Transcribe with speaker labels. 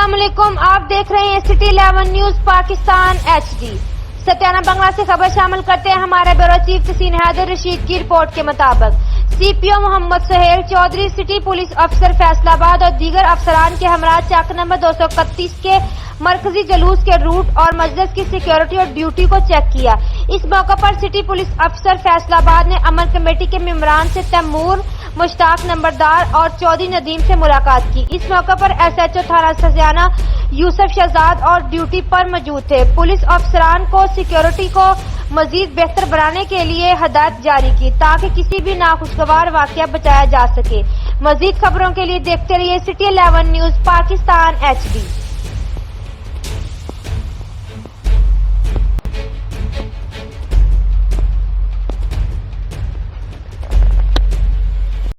Speaker 1: अस्सलाम वालेकुम, आप देख रहे हैं city 11 news Pakistan HD। Satyana Bangla से खबर शामिल करते हैं हमारे ब्यूरो चीफ तहसीन हैदर रशीद की रिपोर्ट के मुताबिक CPO Mohammad Suhail Chaudhry, city police अफसर फैसलाबाद और दीगर अफसरान के हमरा चक नंबर 231 के मरकजी जलूस के रूट और मजलिस की सिक्योरिटी और ड्यूटी को चेक किया। इस मौके पर सिटी पुलिस अफसर फैसलाबाद ने अमल कमेटी के मेंबरान से तैमूर, मुश्ताक नंबरदार और चौधरी नदीम से मुलाकात की। इस मौके पर SHO थाना सत्याना यूसुफ शहजाद और ड्यूटी पर मौजूद थे। पुलिस अफसरान को सिक्योरिटी को मजीद बेहतर बनाने के लिए हदायत जारी की ताकि किसी भी नाखुशगवार वाकया बचाया जा सके। मजीद खबरों के लिए देखते रहिए सिटी 11 न्यूज पाकिस्तान HD।